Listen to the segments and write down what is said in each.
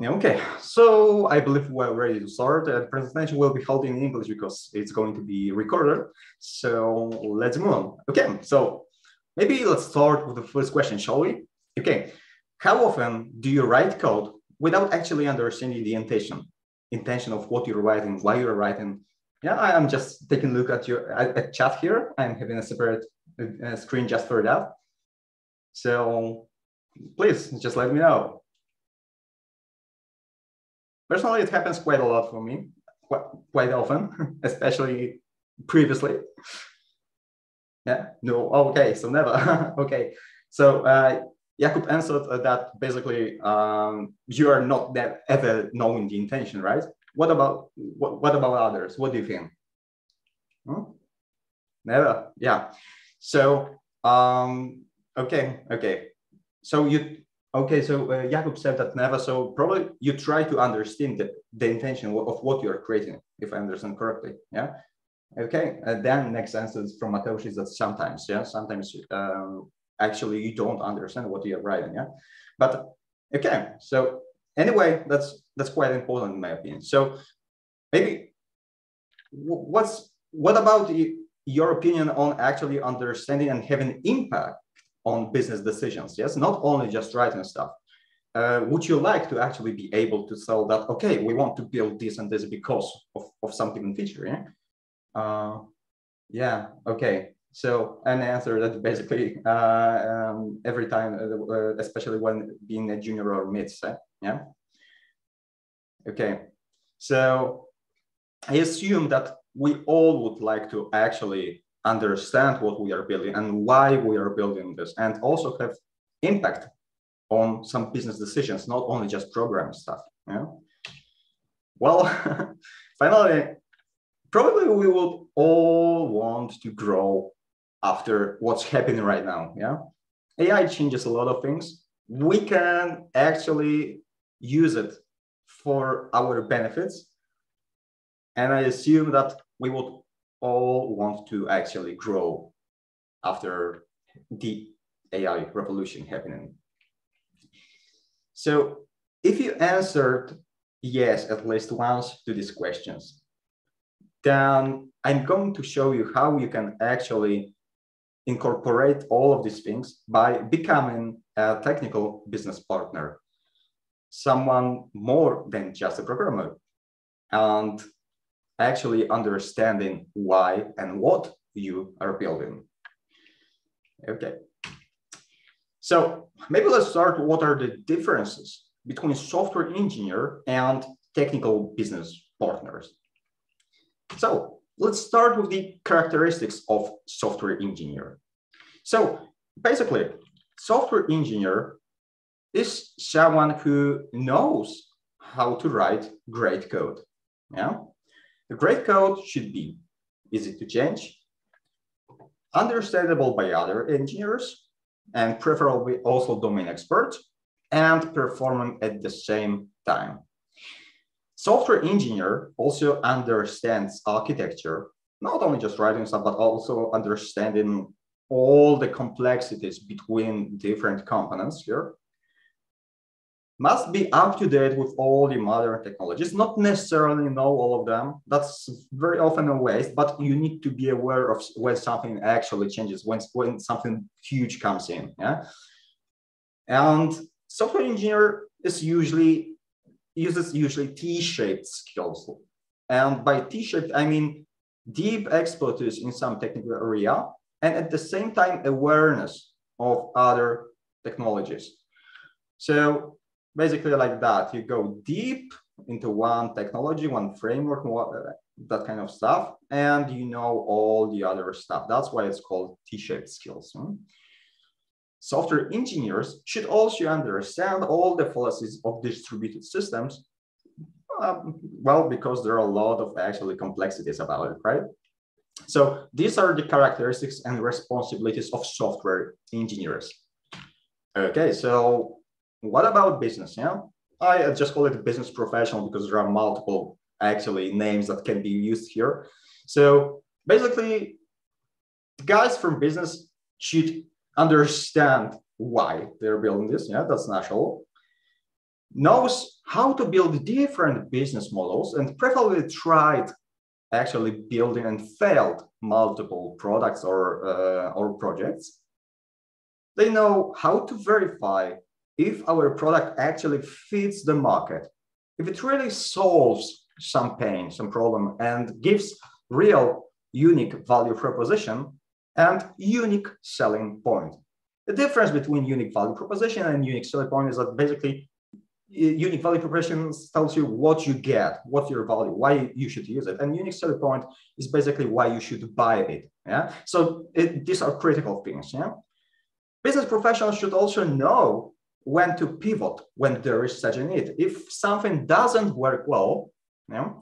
Okay, so I believe we're ready to start. The presentation will be held in English because it's going to be recorded. So let's move on. Okay, so maybe let's start with the first question, shall we? Okay, how often do you write code without actually understanding the intention of what you're writing, why you're writing? Yeah, I'm just taking a look at your at chat here. I'm having a separate screen just for that. So please just let me know. Personally, it happens quite a lot for me, quite often, especially previously. Yeah, no, okay, so never. Okay, so Jakub answered that basically you are not that ever knowing the intention, right? What about others? What do you think? Hmm? Never, yeah. So okay. So Jakub said that never. So probably you try to understand the intention of what you're creating, if I understand correctly. Yeah. Okay. Then next answer is from Mateusz is that sometimes, yeah, sometimes actually you don't understand what you're writing. Yeah. But okay. So anyway, that's quite important in my opinion. So maybe what about your opinion on actually understanding and having impact on business decisions? Yes, not only just writing stuff. Would you like to actually be able to tell that, okay, we want to build this and this because of something in feature? Yeah. Yeah. Okay. So an answer that basically every time, especially when being a junior or mid, yeah. Okay. So I assume that we all would like to actually understand what we are building and why we are building this, and also have impact on some business decisions, not only just programming stuff. Yeah. Well, finally, probably we would all want to grow after what's happening right now. Yeah. AI changes a lot of things. We can actually use it for our benefits. And I assume that we would all want to actually grow after the AI revolution happening. So if you answered yes at least once to these questions, then I'm going to show you how you can actually incorporate all of these things by becoming a technical business partner, someone more than just a programmer, and actually understanding why and what you are building. Okay. So maybe let's start. What are the differences between software engineer and technical business partners? So let's start with the characteristics of software engineer. So basically, software engineer is someone who knows how to write great code. Yeah. The great code should be easy to change, understandable by other engineers, and preferably also domain experts, and performing at the same time. Software engineer also understands architecture, not only just writing stuff, but also understanding all the complexities between different components here. Must be up to date with all the modern technologies, not necessarily know all of them. That's very often a waste, but you need to be aware of when something actually changes, when something huge comes in. Yeah. And software engineer is usually T-shaped skills. And by T-shaped, I mean deep expertise in some technical area, and at the same time, awareness of other technologies. So basically like that, you go deep into one technology, one framework, that kind of stuff, and you know all the other stuff. That's why it's called T-shaped skills. Software engineers should also understand all the fallacies of distributed systems, well, because there are a lot of actually complexities about it, right? So these are the characteristics and responsibilities of software engineers. Okay, so what about business? Yeah, I just call it a business professional because there are multiple actually names that can be used here. So basically, guys from business should understand why they're building this. Yeah, that's natural. knows how to build different business models and preferably tried actually building and failed multiple products or projects. They know how to verify if our product actually fits the market, if it really solves some pain, some problem, and gives real unique value proposition and unique selling point. The difference between unique value proposition and unique selling point is that basically unique value proposition tells you what you get, what's your value, why you should use it. And unique selling point is basically why you should buy it. Yeah. So these are critical things. Yeah. Business professionals should also know when to pivot when there is such a need. If something doesn't work well, yeah,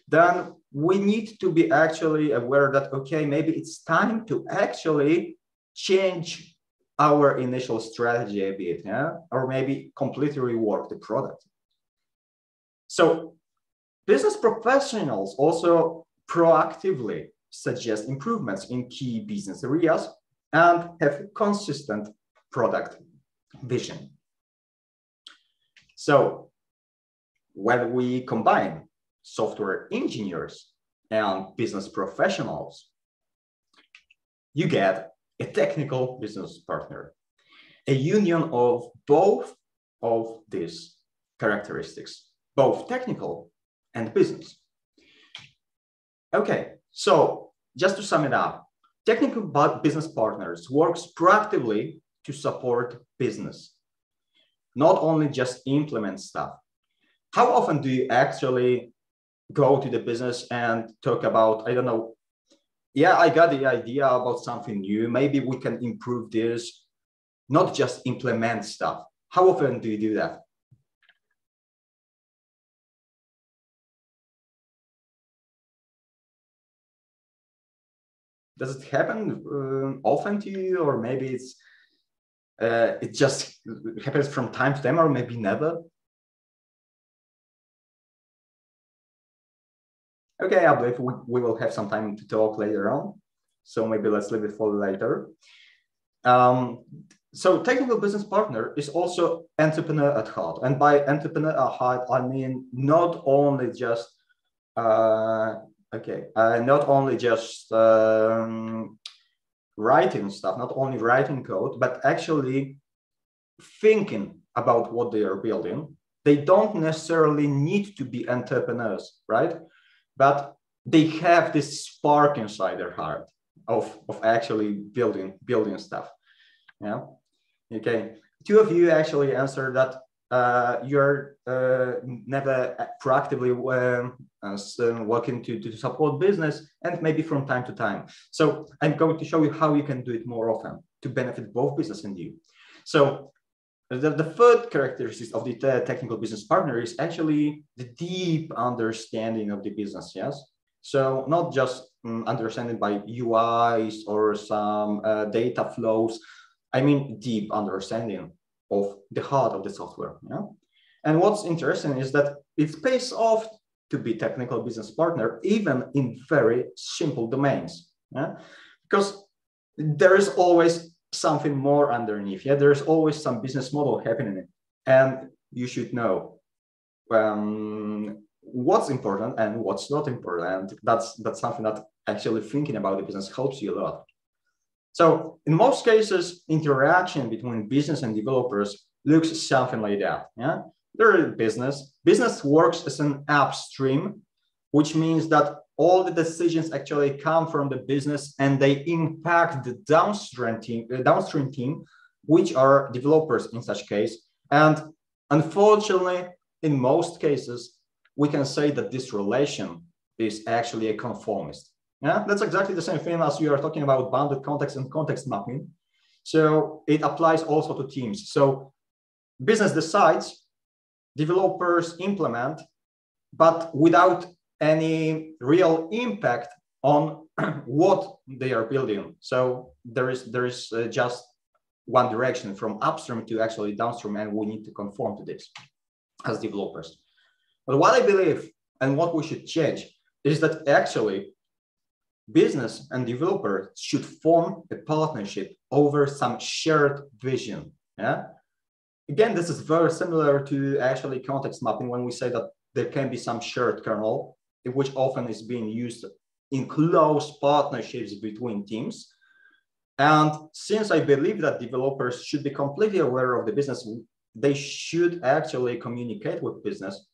then we need to be actually aware that, okay, maybe it's time to actually change our initial strategy a bit, yeah, or maybe completely rework the product. So business professionals also proactively suggest improvements in key business areas and have consistent product vision. So when we combine software engineers and business professionals, you get a technical business partner, a union of both of these characteristics, both technical and business. Okay, so just to sum it up, technical business partners works proactively to support business, not only just implement stuff. How often do you actually go to the business and talk about, I don't know, yeah, I got the idea about something new. Maybe we can improve this, not just implement stuff. How often do you do that? Does it happen often to you, or maybe it just happens from time to time, or maybe never? Okay, I believe we will have some time to talk later on. So maybe let's leave it for later. So technical business partner is also entrepreneur at heart. And by entrepreneur at heart, I mean not only just, not only just writing stuff, not only writing code, but actually thinking about what they are building. They don't necessarily need to be entrepreneurs, right? But they have this spark inside their heart of actually building stuff. Yeah. Okay. Two of you actually answered that you're never proactively working to support business, and maybe from time to time. So I'm going to show you how you can do it more often to benefit both business and you. So the third characteristic of the technical business partner is actually the deep understanding of the business, yes? So not just understanding by UIs or some data flows, I mean deep understanding of the heart of the software, yeah? And what's interesting is that it pays off to be technical business partner even in very simple domains, yeah? Because there is always something more underneath. Yeah, there's always some business model happening, and you should know what's important and what's not important. And that's something that actually thinking about the business helps you a lot. So in most cases, interaction between business and developers looks something like that. Yeah, they're business. Business works as an upstream, which means that all the decisions actually come from the business and they impact the downstream team, which are developers in such case. And unfortunately, in most cases, we can say that this relation is actually a conformist. Yeah, that's exactly the same thing as you are talking about bounded context and context mapping. So it applies also to teams. So business decides, developers implement, but without any real impact on what they are building. So there is just one direction from upstream to actually downstream, and we need to conform to this as developers. But what I believe and what we should change is that actually business and developer should form a partnership over some shared vision. Yeah, again, this is very similar to actually context mapping when we say that there can be some shared kernel, which often is being used in close partnerships between teams. And since I believe that developers should be completely aware of the business, they should actually communicate with business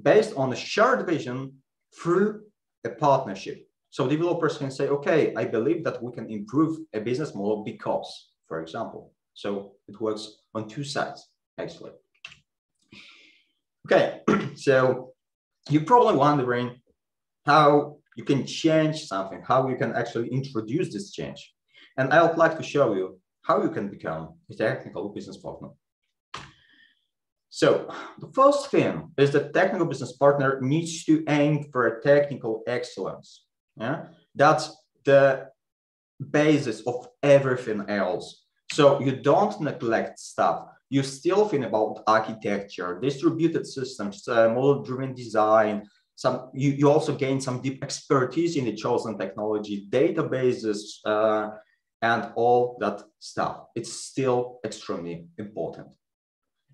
based on a shared vision through a partnership. So developers can say, okay, I believe that we can improve a business model because, for example. So it works on two sides, actually. Okay, so you're probably wondering how you can change something, how you can actually introduce this change. And I would like to show you how you can become a technical business partner. So the first thing is that technical business partner needs to aim for a technical excellence. Yeah, that's the basis of everything else. So you don't neglect stuff. You still think about architecture, distributed systems, model-driven design. You also gain some deep expertise in the chosen technology, databases, and all that stuff. It's still extremely important.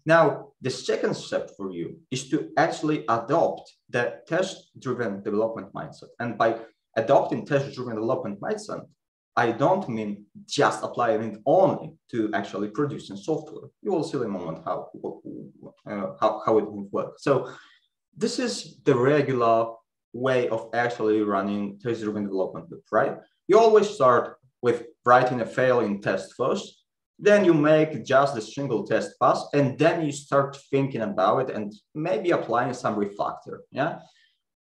Now, the second step for you is to actually adopt the test-driven development mindset. And by adopting test-driven development mindset, I don't mean just applying it only to actually producing software. You will see in a moment how it will work. So this is the regular way of actually running test-driven development loop, right? You always start with writing a failing test first. Then you make just a single test pass, and then you start thinking about it and maybe applying some refactor, yeah?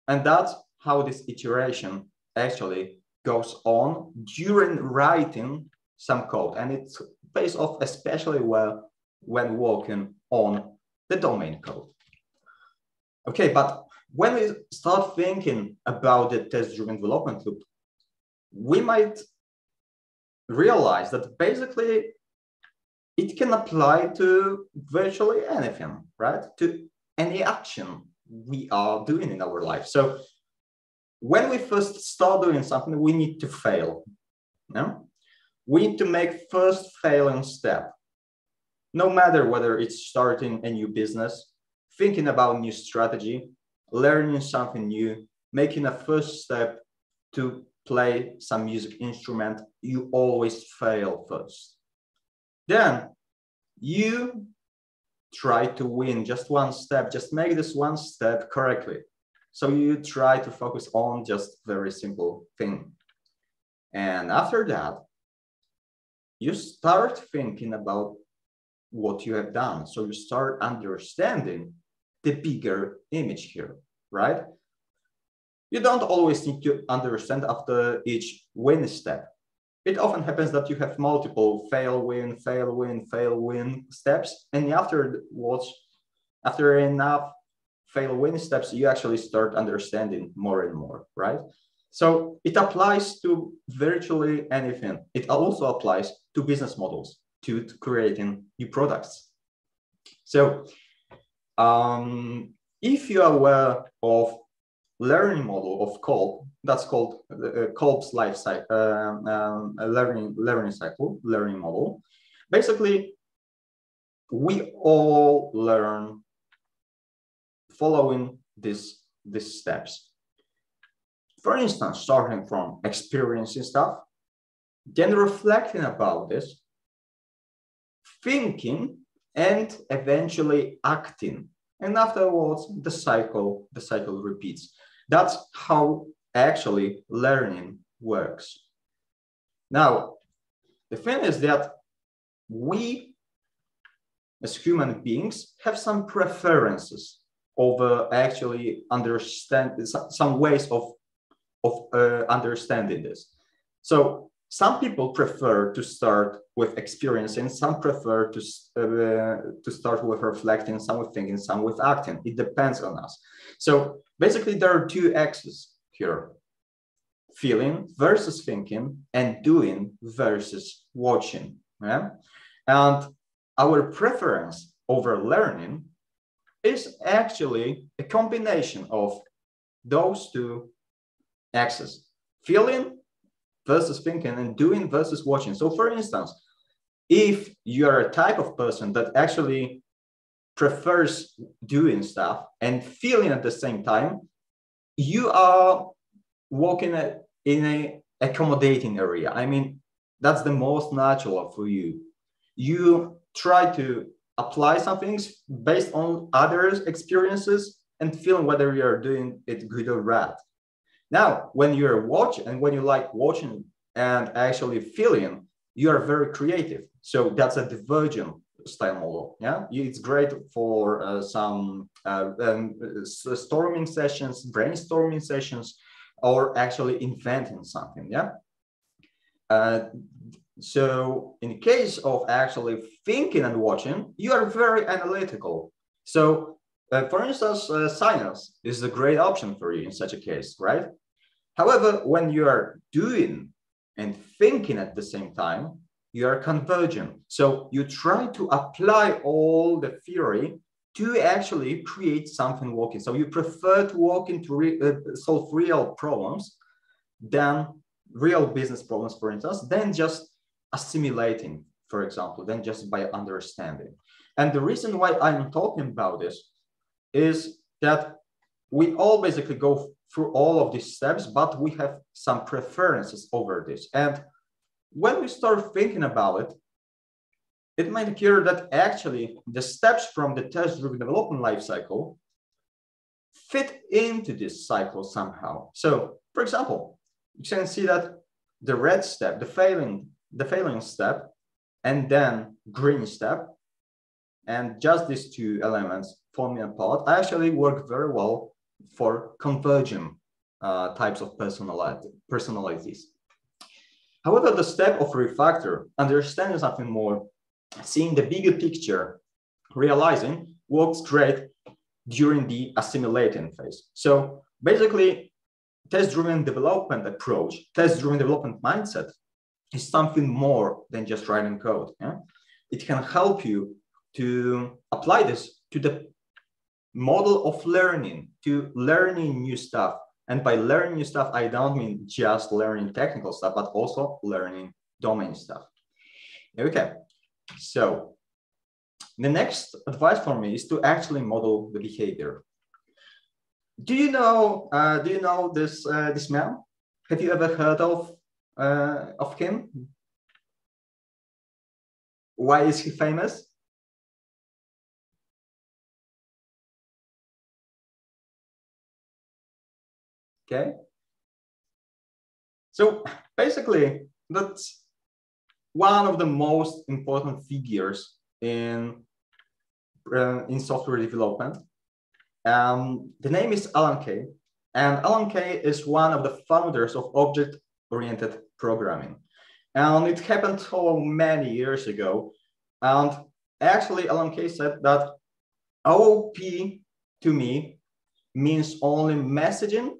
And that's how this iteration actually goes on during writing some code. And it pays off especially well when working on the domain code. Okay, but when we start thinking about the test-driven development loop, we might realize that basically it can apply to virtually anything, right? To any action we are doing in our life. So when we first start doing something, we need to fail. Yeah? We need to make first failing step. No matter whether it's starting a new business, thinking about new strategy, learning something new, making a first step to play some music instrument, you always fail first. Then you try to win just one step, just make this one step correctly. So you try to focus on just very simple thing. And after that, you start thinking about what you have done. So you start understanding the bigger image here, right? You don't always need to understand after each win step. It often happens that you have multiple fail, win, fail, win, fail, win steps. And afterwards, after enough fail, win steps, you actually start understanding more and more, right? So it applies to virtually anything. It also applies to business models, to creating new products. So if you are aware of learning model of Kolb, that's called Kolb's life cycle, learning model. Basically, we all learn following these steps. For instance, starting from experiencing stuff, then reflecting about this, thinking, and eventually acting. And afterwards, the cycle repeats. That's how actually learning works. Now, the thing is that we, as human beings, have some preferences over actually understand some ways of understanding this. So some people prefer to start with experiencing, some prefer to start with reflecting, some with thinking, some with acting. It depends on us. So basically there are two axes here: feeling versus thinking, and doing versus watching. Yeah? And our preference over learning is actually a combination of those two axes: feeling versus thinking, and doing versus watching. So for instance, if you're a type of person that actually prefers doing stuff and feeling at the same time, you are walking in a accommodating area. I mean, that's the most natural for you. You try to apply some things based on others' experiences and feeling whether you're doing it good or bad. Now, when you're watching and when you like watching and actually feeling, you are very creative. So that's a divergent style model. Yeah, it's great for some storming sessions, brainstorming sessions, or actually inventing something. Yeah. So in case of actually thinking and watching, you are very analytical. So for instance, science is a great option for you in such a case, right? However, when you are doing and thinking at the same time, you are convergent. So you try to apply all the theory to actually create something working. So you prefer to work into solve real problems than real business problems, for instance, than just assimilating, for example, than just by understanding. And the reason why I'm talking about this is that we all basically go through all of these steps, but we have some preferences over this. And when we start thinking about it, it might appear that actually the steps from the test-driven development lifecycle fit into this cycle somehow. So, for example, you can see that the red step, the failing step, and then green step, and just these two elements forming a part actually work very well for convergent types of personalities. However, the step of refactor, understanding something more, seeing the bigger picture, realizing, works great during the assimilating phase. So basically, test-driven development approach, test-driven development mindset is something more than just writing code. Yeah? It can help you to apply this to the model of learning, to learning new stuff. And by learning new stuff, I don't mean just learning technical stuff, but also learning domain stuff. Okay, so the next advice for me is to actually model the behavior. Do you know this this man? Have you ever heard of him? Why is he famous? Okay. So basically, that's one of the most important figures in software development. The name is Alan Kay, and Alan Kay is one of the founders of object-oriented programming. And it happened so many years ago. And actually, Alan Kay said that OOP to me means only messaging,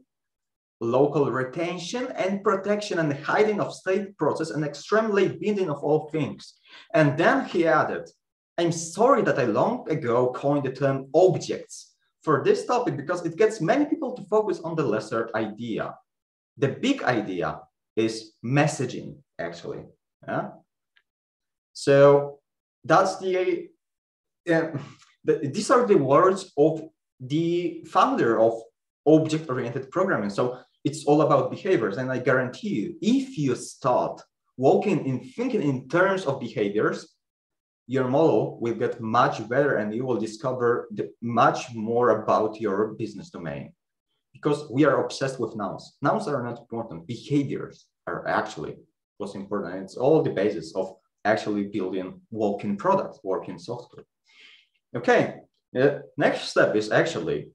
local retention and protection and hiding of state process and extremely binding of all things. And then he added, I'm sorry that I long ago coined the term objects for this topic because it gets many people to focus on the lesser idea. The big idea is messaging, actually. Yeah? So that's these are the words of the founder of object-oriented programming. So it's all about behaviors. And I guarantee you, if you start walking in thinking in terms of behaviors, your model will get much better and you will discover much more about your business domain. Because we are obsessed with nouns. Nouns are not important. Behaviors are actually what's important. It's all the basis of actually building working products, working software. Okay, next step is actually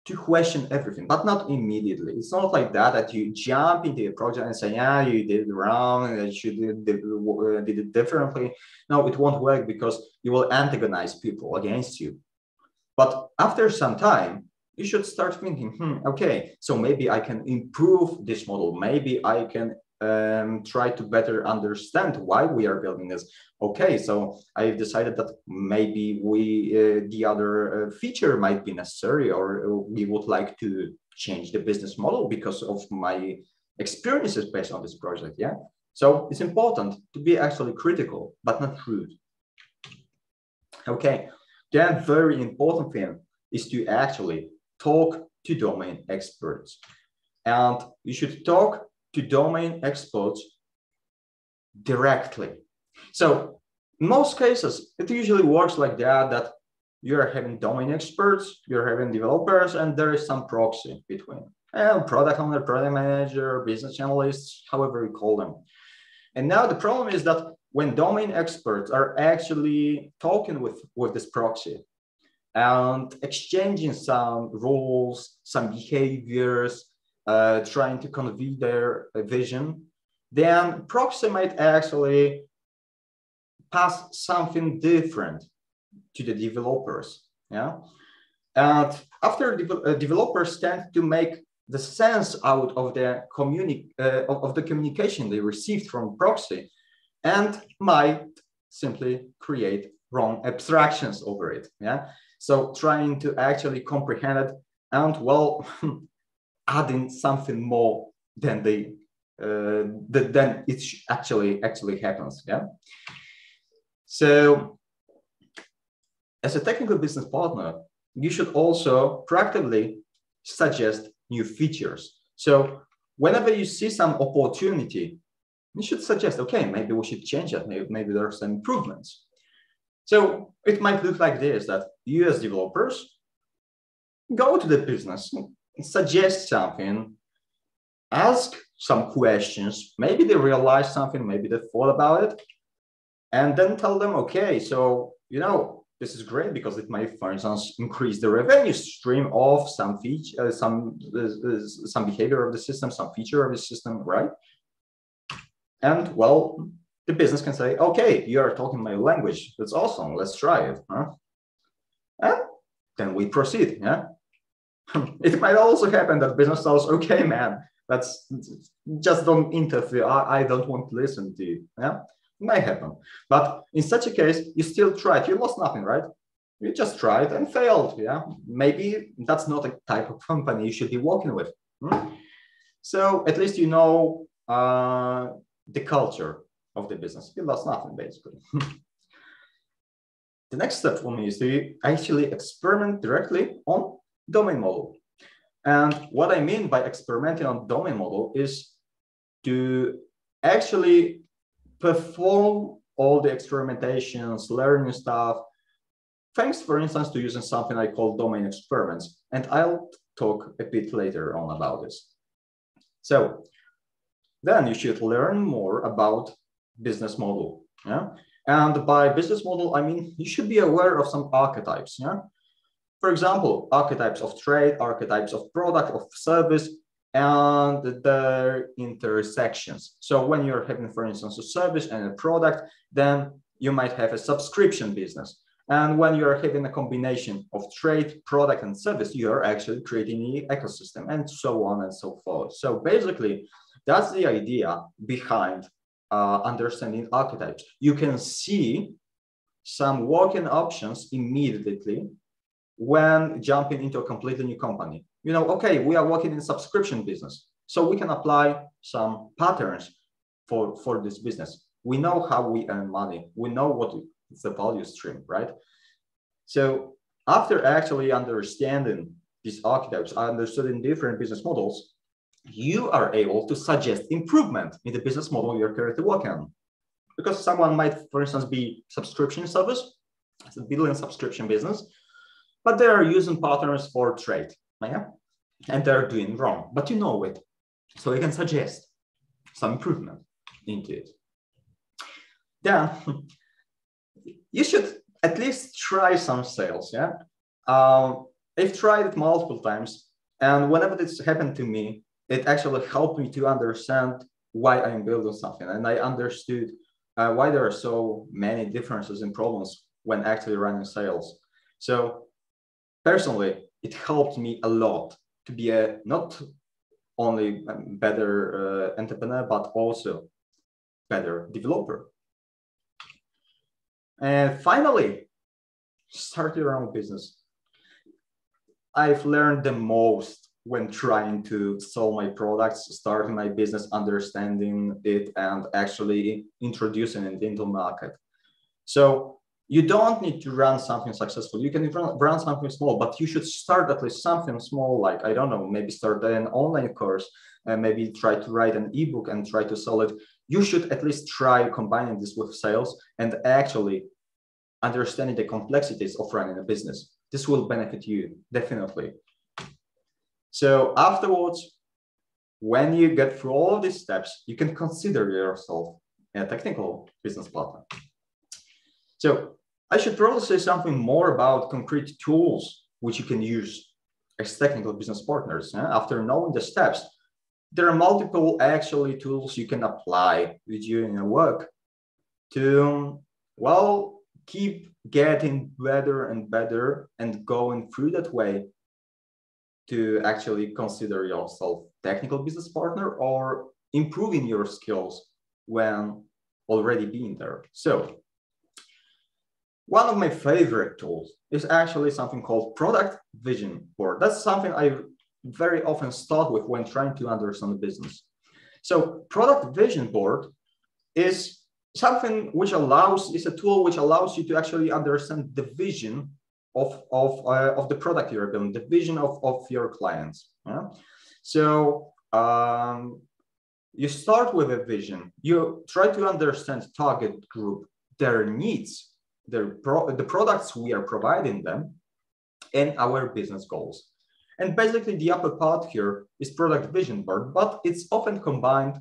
to question everything, but not immediately. It's not like that you jump into a project and say, yeah, you did it wrong, and you did it differently. No, it won't work because you will antagonize people against you. But after some time, you should start thinking, okay, so maybe I can improve this model. Maybe I can try to better understand why we are building this. Okay, so I've decided that maybe the other feature might be necessary, or we would like to change the business model because of my experiences based on this project. Yeah. So it's important to be actually critical, but not rude. Okay, then very important thing is to actually talk to domain experts. And you should talk to domain experts directly. So in most cases, it usually works like that you're having domain experts, you're having developers, and there is some proxy between. And product owner, product manager, business analysts, however you call them. And now the problem is that when domain experts are actually talking with this proxy and exchanging some rules, some behaviors, trying to convey their vision, then proxy might actually pass something different to the developers. Yeah, and after developers tend to make the sense out of the communication they received from proxy, and might simply create wrong abstractions over it. Yeah, so trying to actually comprehend it and, well, adding something more than they than it actually happens. Yeah. So as a technical business partner, you should also proactively suggest new features. So whenever you see some opportunity, you should suggest, okay, maybe we should change that. Maybe there are some improvements. So it might look like this, that you as developers go to the business, suggest something, ask some questions. Maybe they realize something, maybe they thought about it, and then tell them, okay, so, this is great because it might, for instance, increase the revenue stream of some feature, some behavior of the system, some feature of the system, right? And, well, the business can say, okay, you are talking my language. That's awesome. Let's try it. Huh? And then we proceed. Yeah. It might also happen that business says, okay, man, that's just don't interfere. I don't want to listen to you. Yeah. It might happen. But in such a case, you still tried. You lost nothing, right? You just tried and failed. Yeah. Maybe that's not a type of company you should be working with. So at least you know the culture of the business. You lost nothing, basically. The next step for me is to actually experiment directly on domain model. And what I mean by experimenting on domain model is to actually perform all the experimentations, learning stuff, thanks, for instance, to using something I call domain experiments. And I'll talk a bit later on about this. So then you should learn more about business model. Yeah. And by business model, I mean, you should be aware of some archetypes. Yeah. For example, archetypes of trade, archetypes of product, of service, and their intersections. So when you're having, for instance, a service and a product, then you might have a subscription business. And when you're having a combination of trade, product, and service, you're actually creating an ecosystem, and so on and so forth. So basically, that's the idea behind understanding archetypes. You can see some working options immediately when jumping into a completely new company. Okay, we are working in subscription business, so we can apply some patterns for this business. We know how we earn money. We know what is the value stream, right? So after actually understanding these archetypes, understanding different business models, you are able to suggest improvement in the business model you're currently working on. Because someone might, for instance, be subscription service, it's a billion subscription business, but they are using patterns for trade, yeah? And they're doing wrong, but you know it. So you can suggest some improvement into it. Then you should at least try some sales, yeah? I've tried it multiple times, and whenever this happened to me, it actually helped me to understand why I'm building something. And I understood why there are so many differences and problems when actually running sales. So personally, it helped me a lot to be a not only better entrepreneur, but also better developer. And finally, start your own business. I've learned the most when trying to sell my products, starting my business, understanding it, and actually introducing it into market. So you don't need to run something successful. You can run something small, but you should start at least something small, like, I don't know, maybe start an online course and maybe try to write an ebook and try to sell it. You should at least try combining this with sales and actually understanding the complexities of running a business. This will benefit you, definitely. So afterwards, when you get through all of these steps, you can consider yourself a technical business partner. So I should probably say something more about concrete tools which you can use as technical business partners. After knowing the steps, there are multiple actually tools you can apply with you in your work to, well, keep getting better and better and going through that way to actually consider yourself technical business partner or improving your skills when already being there. So one of my favorite tools is actually something called product vision board. That's something I very often start with when trying to understand the business. So product vision board is something which is a tool which allows you to actually understand the vision of the product you're building, the vision of your clients. Yeah? So you start with a vision, you try to understand target group, their needs, the products we are providing them, and our business goals. And basically the upper part here is product vision board, but it's often combined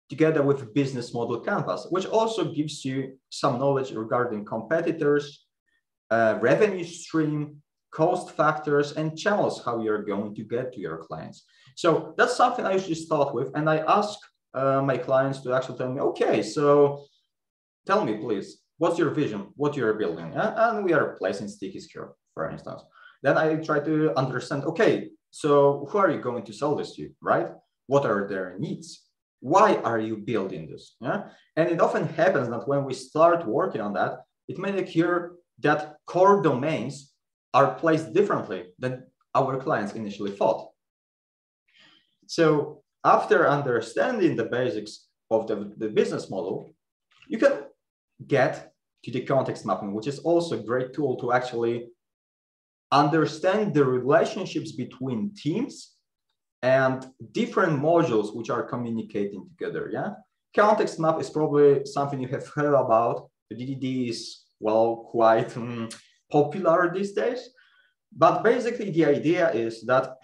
together with business model canvas, which also gives you some knowledge regarding competitors, revenue stream, cost factors, and channels, how you're going to get to your clients. So that's something I usually start with. And I ask my clients to actually tell me, okay, so tell me, please, what's your vision, what you're building? And we are placing stickies here, for instance. Then I try to understand, okay, so who are you going to sell this to, right? What are their needs? Why are you building this? Yeah? And it often happens that when we start working on that, it may occur that core domains are placed differently than our clients initially thought. So after understanding the basics of the business model, you can get to the context mapping, which is also a great tool to actually understand the relationships between teams and different modules which are communicating together. Yeah, context map is probably something you have heard about. The DDD is, well, quite popular these days. But basically the idea is that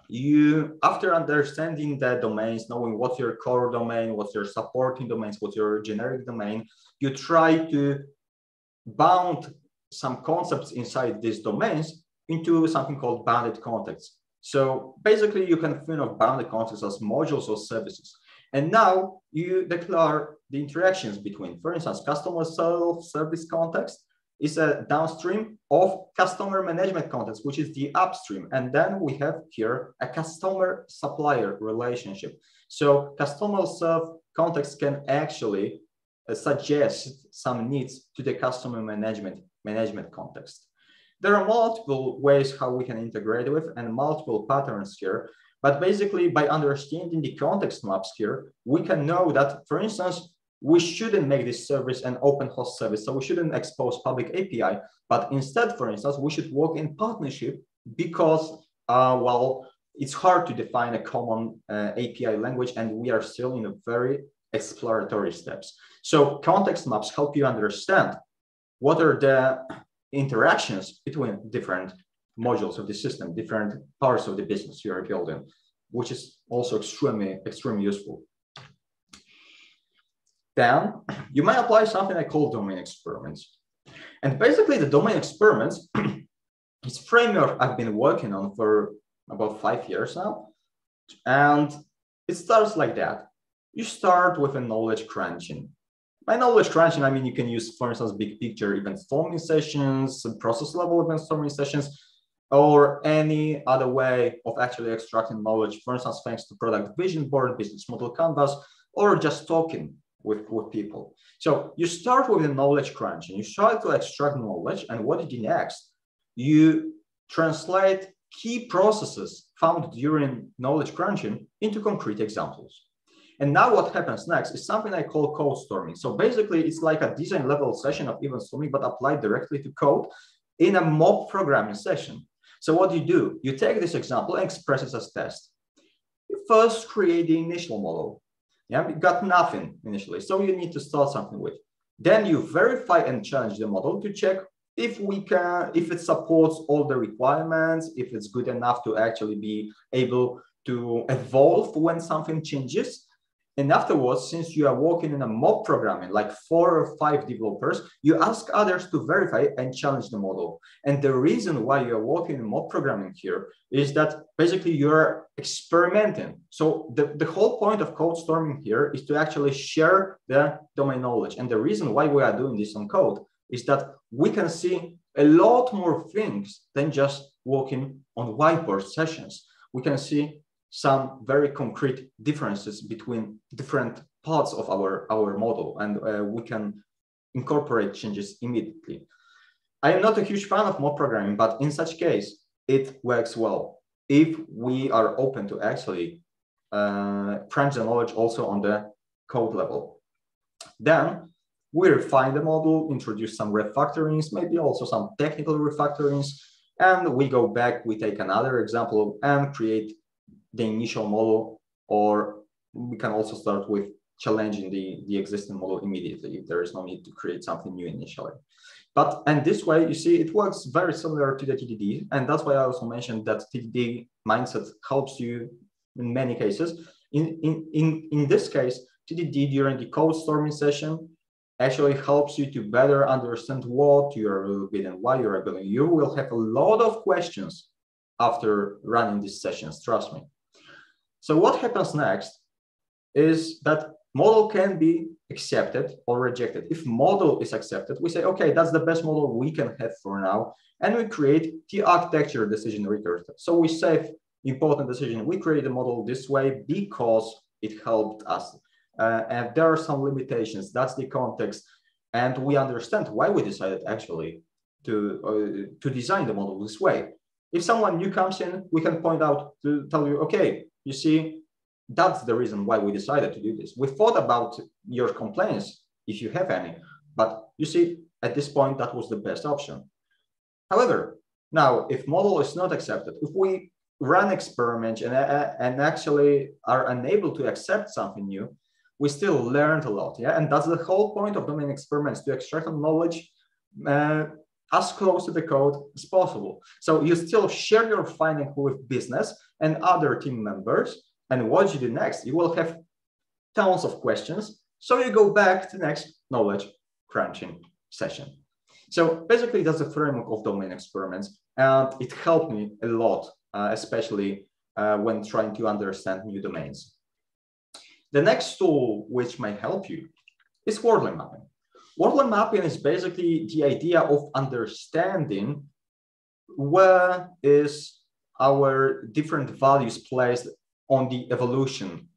you, after understanding the domains, knowing what's your core domain, what's your supporting domains, what's your generic domain, you try to bound some concepts inside these domains into something called bounded contexts. So basically you can think of bounded contexts as modules or services. And now you declare the interactions between, for instance, customer self-service context is a downstream of customer management context, which is the upstream. And then we have here a customer supplier relationship. So customer self context can actually suggest some needs to the customer management context. There are multiple ways how we can integrate with and multiple patterns here. But basically by understanding the context maps here, we can know that, for instance, we shouldn't make this service an open host service. So we shouldn't expose public API, but instead, for instance, we should work in partnership because, well, it's hard to define a common API language and we are still in a very exploratory steps. So context maps help you understand what are the interactions between different modules of the system, different parts of the business you are building, which is also extremely useful. Then you might apply something I call domain experiments. And basically the domain experiments is a framework I've been working on for about 5 years now. And it starts like that. You start with a knowledge crunching. By knowledge crunching, I mean you can use, for instance, big picture event storming sessions, process level event storming sessions, or any other way of actually extracting knowledge, for instance, thanks to product vision board, business model canvas, or just talking with people. So you start with the knowledge crunching, you try to extract knowledge, and what you do next? You translate key processes found during knowledge crunching into concrete examples. And now what happens next is something I call code storming. So basically, it's like a design level session of event storming, but applied directly to code in a mob programming session. So what do? You take this example and express it as test. You first create the initial model. Yeah, you got nothing initially, so you need to start something with. Then you verify and challenge the model to check if it supports all the requirements, if it's good enough to actually be able to evolve when something changes. And afterwards, since you are working in a mob programming, like 4 or 5 developers, you ask others to verify and challenge the model. And the reason why you're working in mob programming here is that basically you're experimenting. So the whole point of code storming here is to actually share the domain knowledge. And the reason why we are doing this on code is that we can see a lot more things than just working on whiteboard sessions. We can see some very concrete differences between different parts of our model, and we can incorporate changes immediately. I am not a huge fan of mob programming, but in such case, it works well if we are open to actually crunch the knowledge also on the code level. Then we refine the model, introduce some refactorings, maybe also some technical refactorings, and we go back, we take another example and create the initial model, or we can also start with challenging the existing model immediately if there is no need to create something new initially. And this way, you see, it works very similar to the TDD, and that's why I also mentioned that TDD mindset helps you in many cases. In this case, TDD during the code storming session actually helps you to better understand what you are building, why you are building. You will have a lot of questions after running these sessions, trust me. So what happens next is that model can be accepted or rejected. If model is accepted, we say, okay, that's the best model we can have for now. And we create the architecture decision record. So we save important decision. We create the model this way because it helped us. And there are some limitations. That's the context. And we understand why we decided actually to design the model this way. If someone new comes in, we can point out to tell you, okay, you see, that's the reason why we decided to do this. We thought about your complaints, if you have any, but you see, at this point, that was the best option. However, now, if model is not accepted, if we run experiments and actually are unable to accept something new, we still learned a lot, yeah? And that's the whole point of doing experiments, to extract knowledge as close to the code as possible. So you still share your finding with business and other team members. And what you do next, you will have tons of questions. So you go back to the next knowledge crunching session. So basically that's the framework of domain experiments. And it helped me a lot, especially when trying to understand new domains. The next tool which might help you is wordline mapping. Wordline mapping is basically the idea of understanding where is our different values placed on the evolution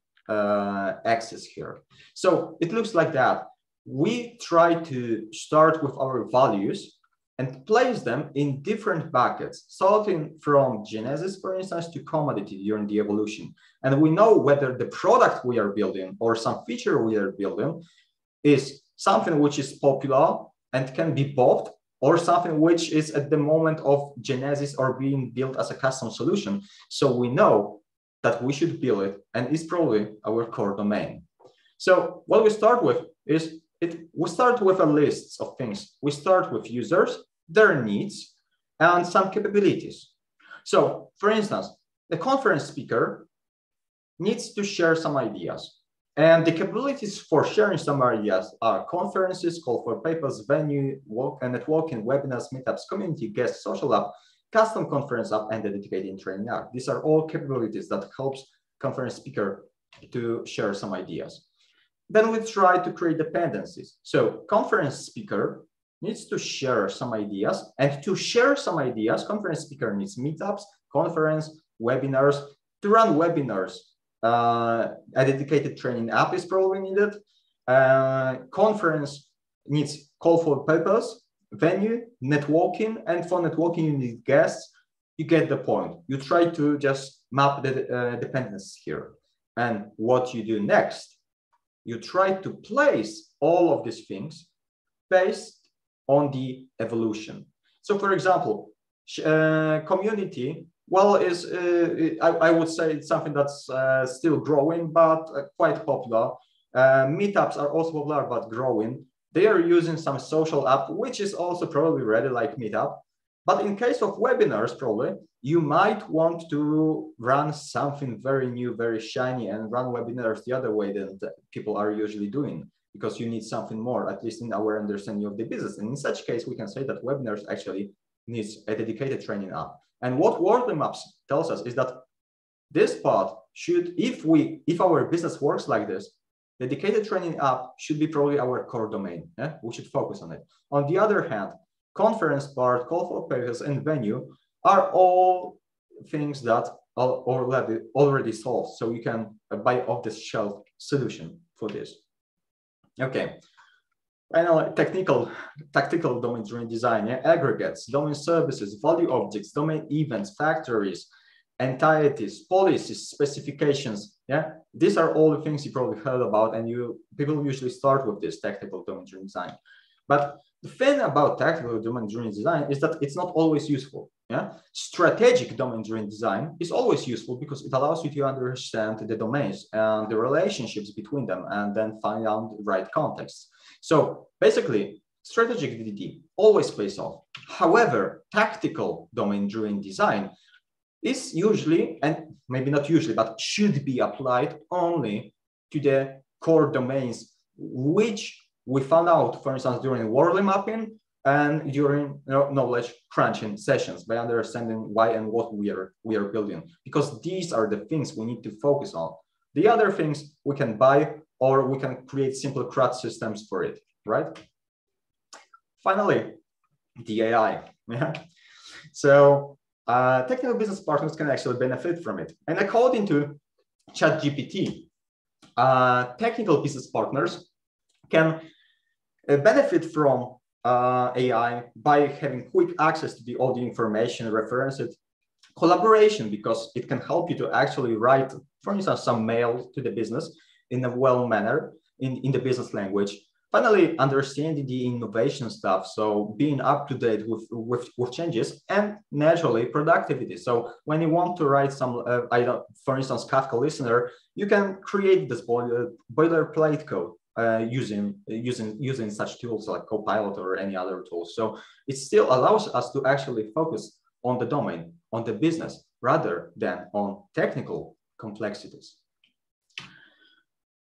axis here. So it looks like that. We try to start with our values and place them in different buckets, starting from genesis, for instance, to commodity during the evolution. And we know whether the product we are building or some feature we are building is something which is popular and can be bought, or something which is at the moment of genesis or being built as a custom solution. So we know that we should build it, and it's probably our core domain. So what we start with is we start with a list of things. We start with users, their needs, and some capabilities. So for instance, the conference speaker needs to share some ideas. And the capabilities for sharing some ideas are conferences, call for papers, venue, networking, webinars, meetups, community, guests, social app, custom conference app, and the dedicated training app. These are all capabilities that helps conference speaker to share some ideas. Then we try to create dependencies. So conference speaker needs to share some ideas, and to share some ideas, conference speaker needs meetups, conference, webinars. To run webinars, a dedicated training app is probably needed. Conference needs call for papers, venue, networking, and for networking you need guests, you get the point. You try to just map the dependencies here. And what you do next, you try to place all of these things based on the evolution. So for example, community, well, I would say it's something that's still growing, but quite popular. Meetups are also popular, but growing. They are using some social app, which is also probably ready like Meetup. But in case of webinars, probably, you might want to run something very new, very shiny, and run webinars the other way than people are usually doing, because you need something more, at least in our understanding of the business. And in such case, we can say that webinars actually needs a dedicated training app. And what Word Maps tells us is that this part should, if our business works like this, dedicated training app should be probably our core domain. Yeah? We should focus on it. On the other hand, conference part, call for papers, and venue are all things that are already solved. So you can buy off-the-shelf solution for this. Okay. Finally, tactical domain-driven design, yeah? Aggregates, domain services, value objects, domain events, factories, entities, policies, specifications. Yeah, these are all the things you probably heard about, and people usually start with this tactical domain-driven design. But the thing about tactical domain-driven design is that it's not always useful. Yeah, strategic domain-driven design is always useful because it allows you to understand the domains and the relationships between them, and then find out the right context. So basically, strategic DDD always pays off. However, tactical domain-driven design is usually, and maybe not usually, but should be applied only to the core domains, which we found out, for instance, during world mapping and during knowledge crunching sessions, by understanding why and what we are building, because these are the things we need to focus on. The other things we can buy, or we can create simple CRUD systems for it, right? Finally, the AI. Yeah. So technical business partners can actually benefit from it. And according to ChatGPT, technical business partners can benefit from AI by having quick access to all the information, reference it, collaboration, because it can help you to actually write, for instance, some mail to the business in a well manner, in the business language. Finally, understanding the innovation stuff, so being up to date with changes, and naturally productivity. So when you want to write some, for instance, Kafka listener, you can create this boilerplate code using such tools like Copilot or any other tools. So it still allows us to actually focus on the domain, on the business, rather than on technical complexities.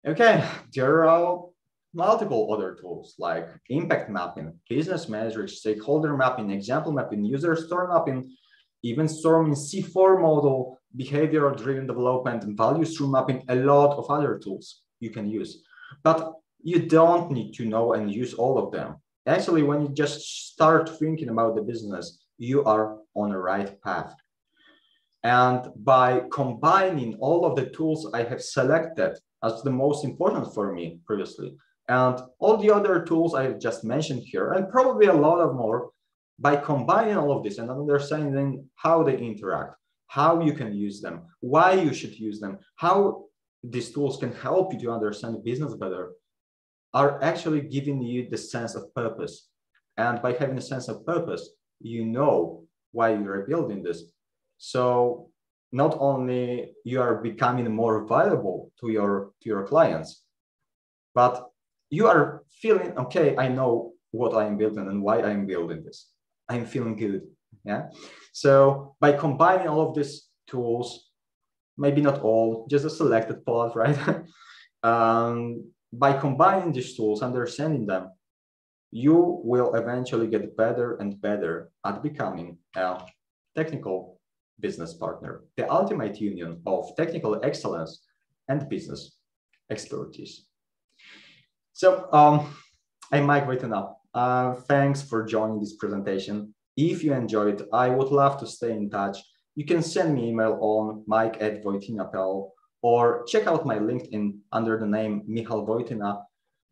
Okay, there are multiple other tools like impact mapping, business metrics, stakeholder mapping, example mapping, user story mapping, event storming, C4 model, behavioral driven development, and value stream mapping, a lot of other tools you can use. But you don't need to know and use all of them. Actually, when you just start thinking about the business, you are on the right path. And by combining all of the tools I have selected as the most important for me previously, and all the other tools I have just mentioned here, and probably a lot of more, by combining all of this and understanding how they interact, how you can use them, why you should use them, how these tools can help you to understand the business better, are actually giving you the sense of purpose. And by having a sense of purpose, you know why you are building this. So not only you are becoming more valuable to your clients, but you are feeling, okay, I know what I'm building and why I'm building this. I'm feeling good. Yeah. So by combining all of these tools, maybe not all, just a selected part, right? By combining these tools, understanding them, you will eventually get better and better at becoming a technical business partner, the ultimate union of technical excellence and business expertise. So I'm Mike Wojtyna. Thanks for joining this presentation. If you enjoyed, I would love to stay in touch. You can send me email on mike@wojtyna.pl or check out my LinkedIn under the name Michał Wojtyna.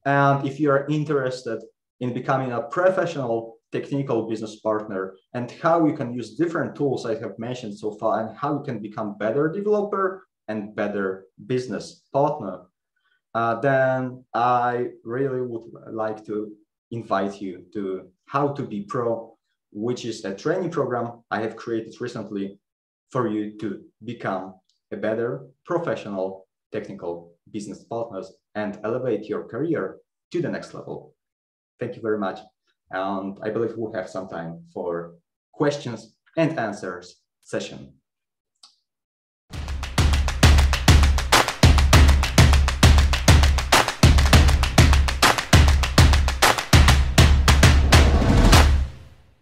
And if you are interested in becoming a professional technical business partner, and how you can use different tools I have mentioned so far, and how you can become better developer and better business partner, then I really would like to invite you to How to Be Pro, which is a training program I have created recently for you to become a better professional technical business partners and elevate your career to the next level. Thank you very much. And I believe we'll have some time for questions and answers session.